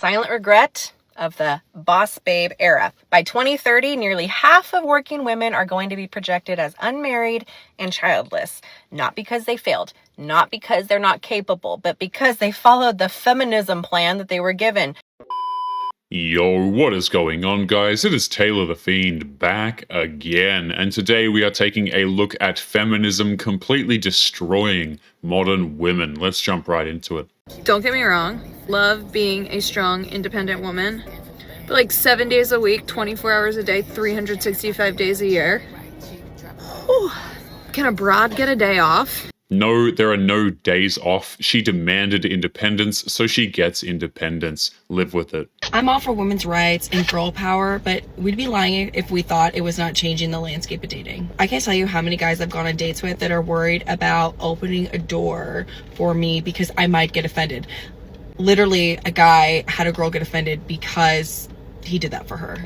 Silent regret of the boss babe era. By 2030, nearly half of working women are going to be projected as unmarried and childless. Not because they failed, not because they're not capable, but because they followed the feminism plan that they were given. Yo, what is going on, guys? It is Taylor the Fiend back again, and today we are taking a look at feminism completely destroying modern women. Let's jump right into it. Don't get me wrong, love being a strong, independent woman, but like 7 days a week, 24 hours a day, 365 days a year. Whew. Can a broad get a day off? No, there are no days off. She demanded independence, so she gets independence. Live with it. I'm all for women's rights and girl power, but we'd be lying if we thought it was not changing the landscape of dating. I can't tell you how many guys I've gone on dates with that are worried about opening a door for me because I might get offended. Literally, a guy had a girl get offended because he did that for her.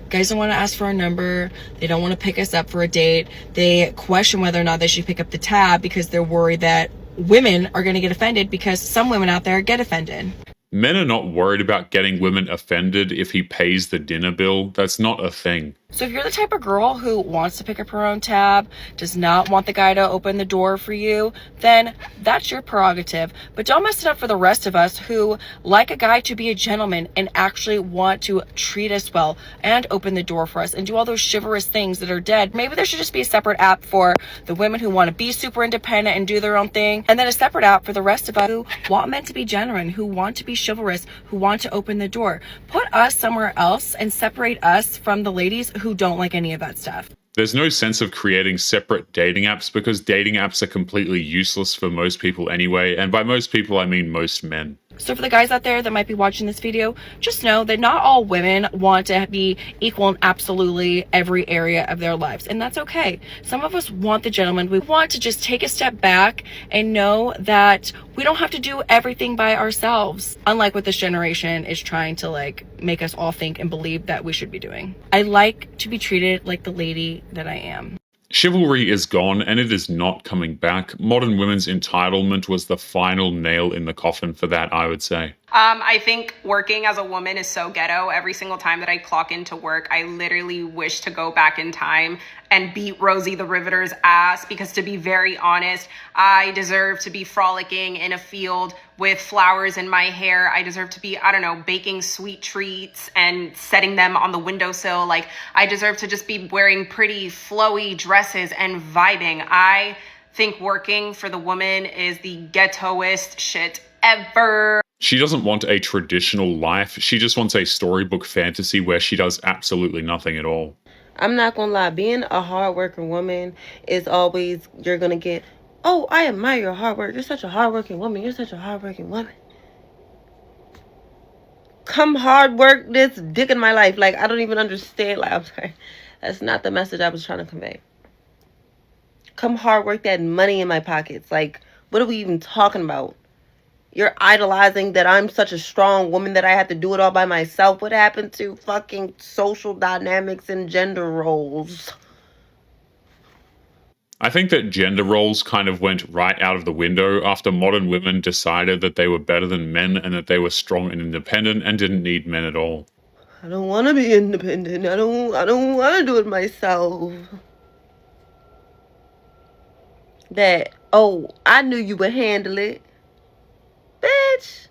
Guys don't want to ask for our number. They don't want to pick us up for a date. They question whether or not they should pick up the tab because they're worried that women are going to get offended because some women out there get offended. Men are not worried about getting women offended if he pays the dinner bill. That's not a thing. So if you're the type of girl who wants to pick up her own tab, does not want the guy to open the door for you, then that's your prerogative. But don't mess it up for the rest of us who like a guy to be a gentleman and actually want to treat us well and open the door for us and do all those chivalrous things that are dead. Maybe there should just be a separate app for the women who want to be super independent and do their own thing, and then a separate app for the rest of us who want men to be genuine, who want to be chivalrous, who want to open the door. Put us somewhere else and separate us from the ladies who don't like any of that stuff. There's no sense of creating separate dating apps because dating apps are completely useless for most people anyway, and by most people I mean most men. So for the guys out there that might be watching this video, just know that not all women want to be equal in absolutely every area of their lives, and that's okay. Some of us want the gentleman. We want to just take a step back and know that we don't have to do everything by ourselves, unlike what this generation is trying to make us all think and believe that we should be doing. I like to be treated like the lady that I am. Chivalry is gone and it is not coming back. Modern women's entitlement was the final nail in the coffin for that, I would say. I think working as a woman is so ghetto. Every single time that I clock into work, I literally wish to go back in time and beat Rosie the Riveter's ass, because to be very honest, I deserve to be frolicking in a field with flowers in my hair. I deserve to be, I don't know, baking sweet treats and setting them on the windowsill. Like, I deserve to just be wearing pretty flowy dresses and vibing. I think working for the woman is the ghettoest shit ever. She doesn't want a traditional life. She just wants a storybook fantasy where she does absolutely nothing at all. I'm not gonna lie, being a hardworking woman is always, you're gonna get, oh, I admire your hard work. You're such a hardworking woman. You're such a hardworking woman. Come hard work this dick in my life. Like, I don't even understand. Like, I'm sorry. That's not the message I was trying to convey. Come hard work that money in my pockets. Like, what are we even talking about? You're idolizing that I'm such a strong woman that I have to do it all by myself. What happened to fucking social dynamics and gender roles? I think that gender roles kind of went right out of the window after modern women decided that they were better than men and that they were strong and independent and didn't need men at all. I don't want to be independent. I don't want to do it myself. That, oh, I knew you would handle it. Bitch.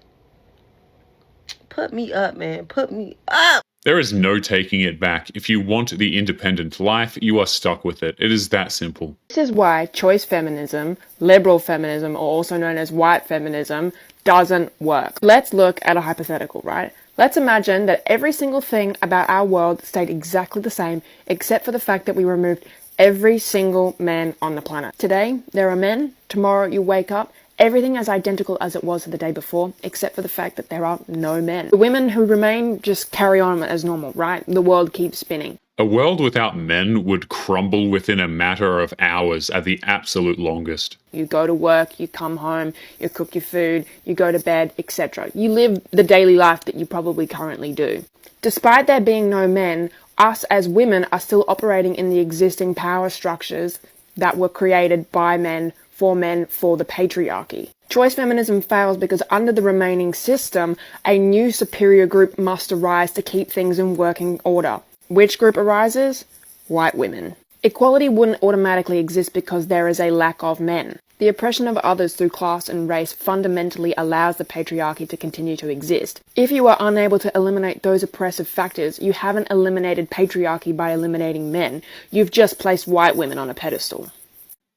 Put me up, man. Put me up. There is no taking it back. If you want the independent life, you are stuck with it. It is that simple. This is why choice feminism, liberal feminism, or also known as white feminism, doesn't work. Let's look at a hypothetical, right? Let's imagine that every single thing about our world stayed exactly the same, except for the fact that we removed every single man on the planet. Today, there are men. Tomorrow, you wake up, everything is identical as it was the day before, except for the fact that there are no men. The women who remain just carry on as normal, right? The world keeps spinning. A world without men would crumble within a matter of hours at the absolute longest. You go to work, you come home, you cook your food, you go to bed, etc. You live the daily life that you probably currently do. Despite there being no men, us as women are still operating in the existing power structures that were created by men for men for the patriarchy. Choice feminism fails because under the remaining system, a new superior group must arise to keep things in working order. Which group arises? White women. Equality wouldn't automatically exist because there is a lack of men. The oppression of others through class and race fundamentally allows the patriarchy to continue to exist. If you are unable to eliminate those oppressive factors, you haven't eliminated patriarchy by eliminating men. You've just placed white women on a pedestal.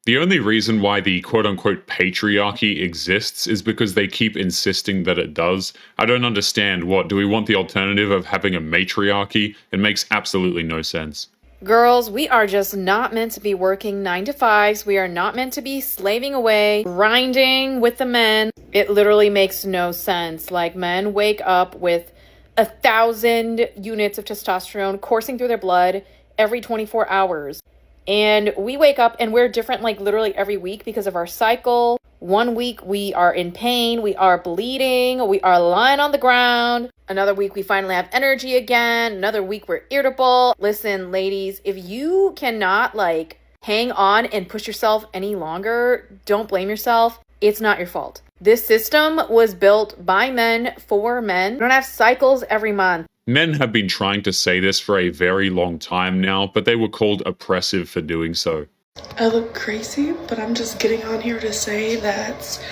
The only reason why the quote-unquote patriarchy exists is because they keep insisting that it does. I don't understand. What, do we want the alternative of having a matriarchy? It makes absolutely no sense. Girls, we are just not meant to be working 9 to 5s. We are not meant to be slaving away, grinding with the men. It literally makes no sense. Like, men wake up with 1,000 units of testosterone coursing through their blood every 24 hours. And we wake up and we're different, like, literally every week because of our cycle. One week we are in pain, we are bleeding, we are lying on the ground. Another week we finally have energy again. Another week we're irritable. Listen, ladies, if you cannot, like, hang on and push yourself any longer, don't blame yourself. It's not your fault. This system was built by men for men. We don't have cycles every month. Men have been trying to say this for a very long time now, but they were called oppressive for doing so. I look crazy, but I'm just getting on here to say that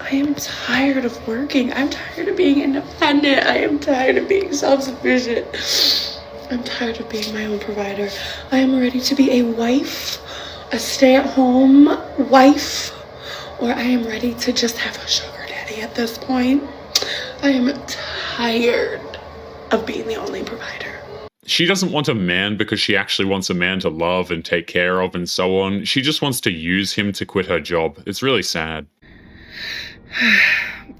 I am tired of working. I'm tired of being independent. I am tired of being self-sufficient. I'm tired of being my own provider. I am ready to be a wife, a stay-at-home wife, or I am ready to just have a sugar daddy at this point. I am tired of being the only provider. She doesn't want a man because she actually wants a man to love and take care of and so on. She just wants to use him to quit her job. It's really sad.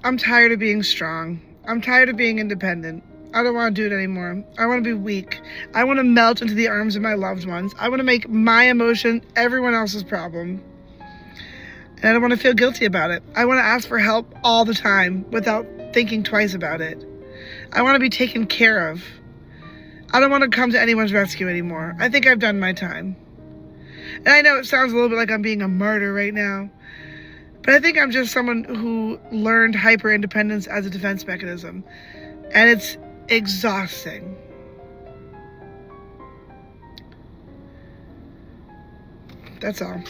I'm tired of being strong. I'm tired of being independent. I don't want to do it anymore. I want to be weak. I want to melt into the arms of my loved ones. I want to make my emotion everyone else's problem. And I don't want to feel guilty about it. I want to ask for help all the time without thinking twice about it. I want to be taken care of. I don't want to come to anyone's rescue anymore. I think I've done my time. And I know it sounds a little bit like I'm being a martyr right now, but I think I'm just someone who learned hyper-independence as a defense mechanism. And it's exhausting. That's all.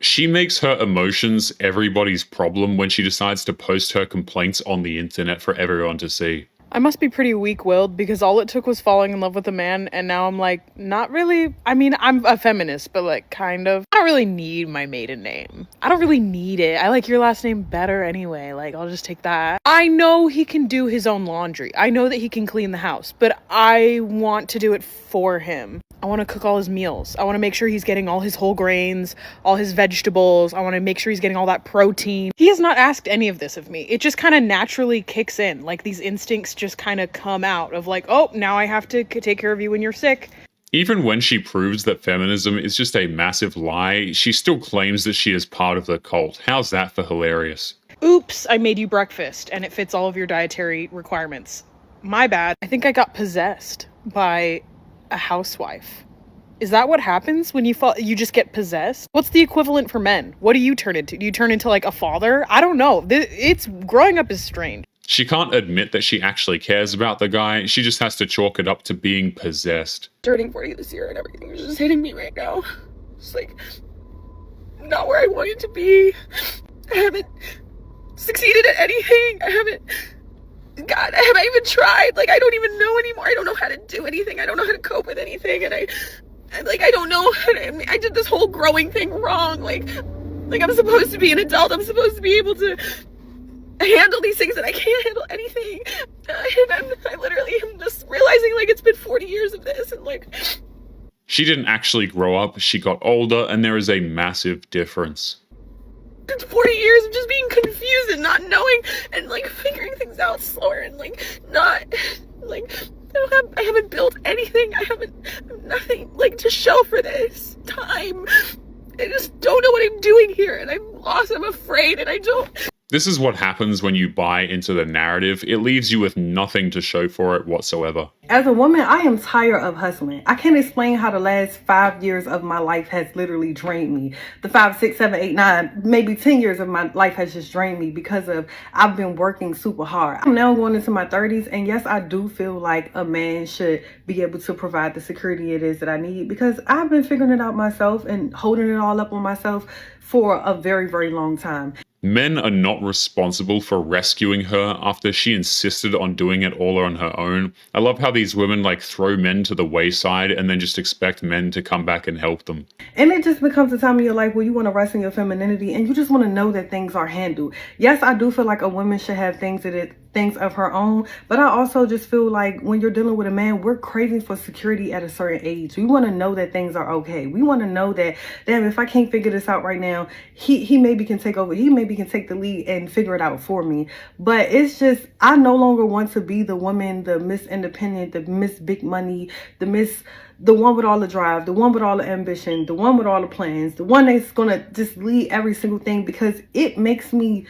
She makes her emotions everybody's problem when she decides to post her complaints on the internet for everyone to see. I must be pretty weak-willed because all it took was falling in love with a man, and now I'm like, not really. I mean, I'm a feminist, but like, kind of. I don't really need my maiden name. I don't really need it. I like your last name better anyway. Like, I'll just take that. I know he can do his own laundry. I know that he can clean the house, but I want to do it for him. I want to cook all his meals. I want to make sure he's getting all his whole grains, all his vegetables. I want to make sure he's getting all that protein. He has not asked any of this of me. It just kind of naturally kicks in. Like, these instincts just kind of come out of like, oh, now I have to take care of you when you're sick. Even when she proves that feminism is just a massive lie, she still claims that she is part of the cult. How's that for hilarious? Oops, I made you breakfast and it fits all of your dietary requirements. My bad. I think I got possessed by a housewife. Is that what happens when you just get possessed? What's the equivalent for men? What do you turn into? Do you turn into like a father? I don't know. It's growing up is strange. She can't admit that she actually cares about the guy. She just has to chalk it up to being possessed. Turning 40 this year and everything is just hitting me right now. It's like not where I wanted to be. I haven't succeeded at anything. I haven't even tried. Like, I don't even know anymore. I don't know how to do anything. I don't know how to cope with anything. And I don't know how to, I did this whole growing thing wrong. Like I'm supposed to be an adult. I'm supposed to be able to handle these things, and I can't handle anything. And I literally am just realizing, like, it's been 40 years of this, and like... She didn't actually grow up. She got older, and there is a massive difference. It's 40 years of just being confused and not knowing and like figuring things out slower and like not like I haven't built anything. I have nothing like to show for this time. I just don't know what I'm doing here, and I'm lost. I'm afraid, and I don't. This is what happens when you buy into the narrative. It leaves you with nothing to show for it whatsoever. As a woman, I am tired of hustling. I can't explain how the last 5 years of my life has literally drained me. The 5, 6, 7, 8, 9, maybe 10 years of my life has just drained me because of I've been working super hard. I'm now going into my 30s, and yes, I do feel like a man should be able to provide the security it is that I need, because I've been figuring it out myself and holding it all up on myself for a very, very long time. Men are not responsible for rescuing her after she insisted on doing it all on her own. I love how these women like throw men to the wayside and then just expect men to come back and help them. And it just becomes a time in your life where you want to rest in your femininity and you just want to know that things are handled. Yes, I do feel like a woman should have things of her own, but I also just feel like when you're dealing with a man, we're craving for security at a certain age. We want to know that things are okay. We want to know that, damn, if I can't figure this out right now, he maybe can take over. He maybe can take the lead and figure it out for me. But it's just, I no longer want to be the woman, the Miss Independent, the Miss Big Money, the one with all the drive, the one with all the ambition, the one with all the plans, the one that's gonna just lead every single thing, because it makes me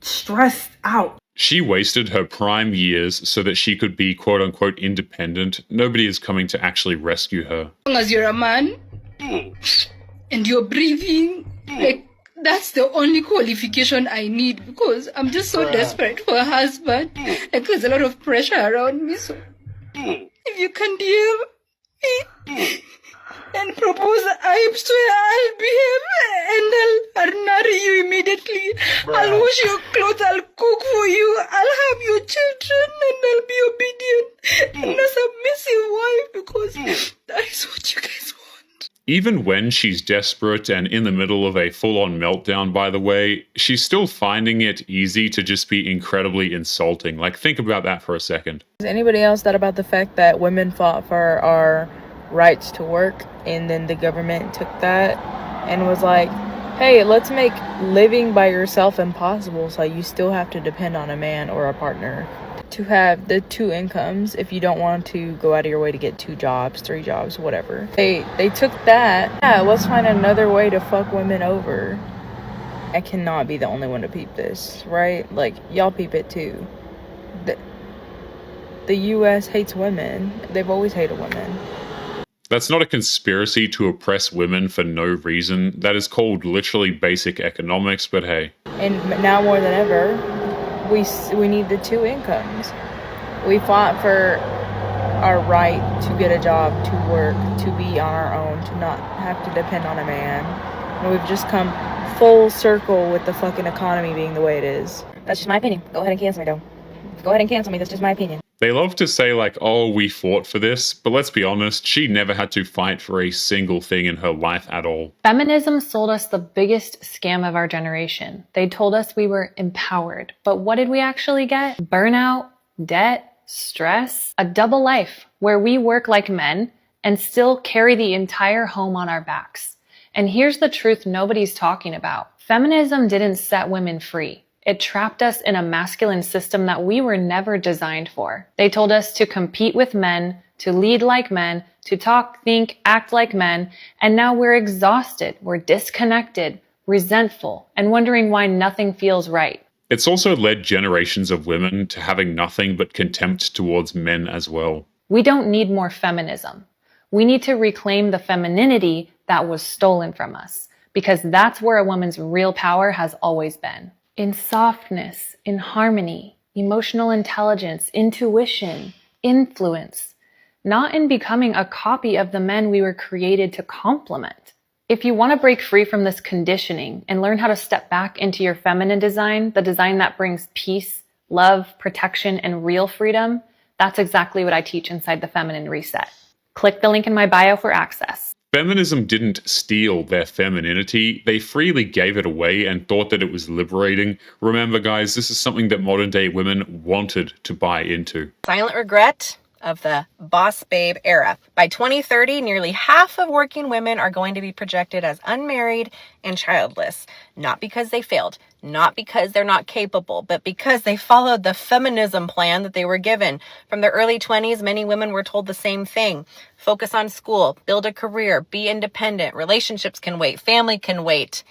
stressed out. She wasted her prime years so that she could be quote unquote independent. Nobody is coming to actually rescue her. As long as you're a man and you're breathing, like, that's the only qualification I need, because I'm just so desperate for a husband. Like, there's a lot of pressure around me, so if you can deal me and propose, I swear I'll behave and I'll marry you immediately. I'll wash your clothes, I'll cook for you, I'll have your children, and I'll be obedient and a submissive wife, because that is what you guys want. Even when she's desperate and in the middle of a full-on meltdown, by the way, she's still finding it easy to just be incredibly insulting. Like, think about that for a second. Is anybody else thought about the fact that women fought for our rights to work, and then the government took that and was like, hey, let's make living by yourself impossible, so you still have to depend on a man or a partner to have the 2 incomes if you don't want to go out of your way to get 2 jobs, 3 jobs, whatever. They took that. Yeah, let's find another way to fuck women over. I cannot be the only one to peep this, right? Like, y'all peep it too. The US hates women. They've always hated women. That's not a conspiracy to oppress women for no reason. That is called literally basic economics, but hey. And now more than ever, we need the 2 incomes. We fought for our right to get a job, to work, to be on our own, to not have to depend on a man. And we've just come full circle with the fucking economy being the way it is. That's just my opinion. Go ahead and cancel me, though. Go ahead and cancel me. That's just my opinion. They love to say like, oh, we fought for this, but let's be honest, she never had to fight for a single thing in her life at all. Feminism sold us the biggest scam of our generation. They told us we were empowered, but what did we actually get? Burnout, debt, stress, a double life where we work like men and still carry the entire home on our backs. And here's the truth nobody's talking about. Feminism didn't set women free. It trapped us in a masculine system that we were never designed for. They told us to compete with men, to lead like men, to talk, think, act like men, and now we're exhausted, we're disconnected, resentful, and wondering why nothing feels right. It's also led generations of women to having nothing but contempt towards men as well. We don't need more feminism. We need to reclaim the femininity that was stolen from us, because that's where a woman's real power has always been. In softness, in harmony, emotional intelligence, intuition, influence, not in becoming a copy of the men we were created to complement. If you want to break free from this conditioning and learn how to step back into your feminine design, the design that brings peace, love, protection, and real freedom, that's exactly what I teach inside the Feminine Reset. Click the link in my bio for access. Feminism didn't steal their femininity, they freely gave it away and thought that it was liberating. Remember guys, this is something that modern day women wanted to buy into. Silent regret of the boss babe era. By 2030, nearly half of working women are going to be projected as unmarried and childless. Not because they failed, not because they're not capable, but because they followed the feminism plan that they were given. From their early 20s, many women were told the same thing. Focus on school, build a career, be independent, relationships can wait, family can wait.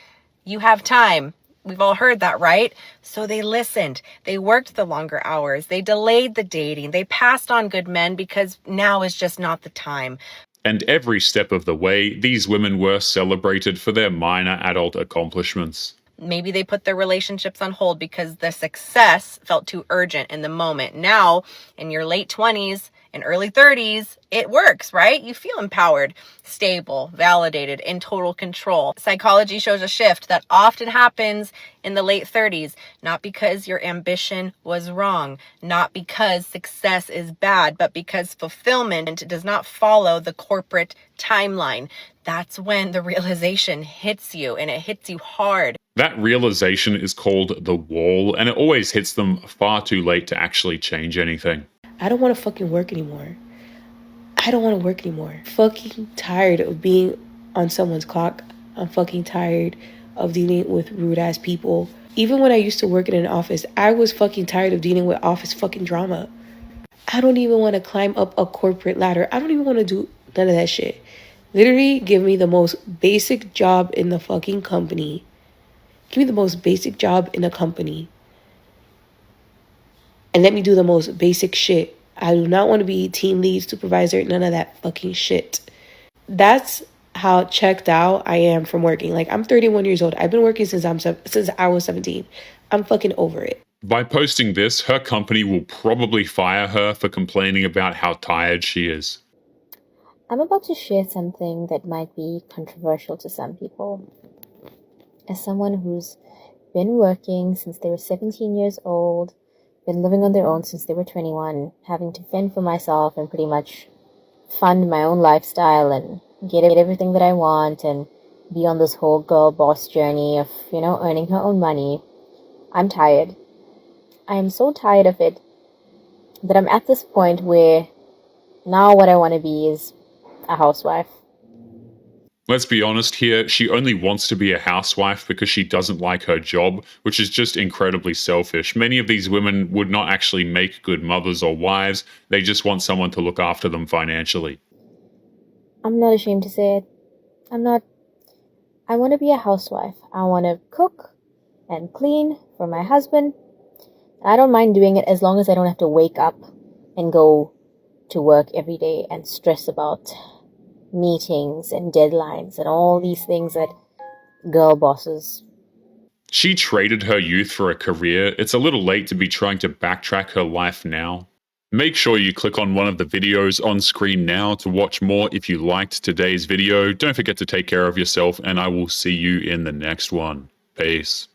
You have time. We've all heard that, right? So they listened. They worked the longer hours. They delayed the dating. They passed on good men because now is just not the time. And every step of the way, these women were celebrated for their minor adult accomplishments. Maybe they put their relationships on hold because the success felt too urgent in the moment. Now, in your late 20s and early 30s, it works, right? You feel empowered, stable, validated, in total control. Psychology shows a shift that often happens in the late 30s, not because your ambition was wrong, not because success is bad, but because fulfillment does not follow the corporate timeline. That's when the realization hits you, and it hits you hard. That realization is called the wall, and it always hits them far too late to actually change anything. I don't want to fucking work anymore. I don't want to work anymore. Fucking tired of being on someone's clock. I'm fucking tired of dealing with rude ass people. Even when I used to work in an office, I was fucking tired of dealing with office fucking drama. I don't even want to climb up a corporate ladder. I don't even want to do none of that shit. Literally, give me the most basic job in the fucking company. Give me the most basic job in a company. And let me do the most basic shit. I do not want to be team lead, supervisor, none of that fucking shit. That's how checked out I am from working. Like, I'm 31 years old. I've been working since I was 17. I'm fucking over it. By posting this, her company will probably fire her for complaining about how tired she is. I'm about to share something that might be controversial to some people. As someone who's been working since they were 17 years old, been living on their own since they were 21, having to fend for myself and pretty much fund my own lifestyle and get everything that I want and be on this whole girl boss journey of, earning her own money. I'm tired. I am so tired of it that I'm at this point where now what I want to be is a housewife. Let's be honest here, she only wants to be a housewife because she doesn't like her job, which is just incredibly selfish. Many of these women would not actually make good mothers or wives, they just want someone to look after them financially. I'm not ashamed to say it. I want to be a housewife. I want to cook and clean for my husband. I don't mind doing it as long as I don't have to wake up and go to work every day and stress about meetings and deadlines and all these things that girl bosses. She traded her youth for a career. It's a little late to be trying to backtrack her life now. Make sure you click on one of the videos on screen now to watch more if you liked today's video. Don't forget to take care of yourself, and I will see you in the next one. Peace.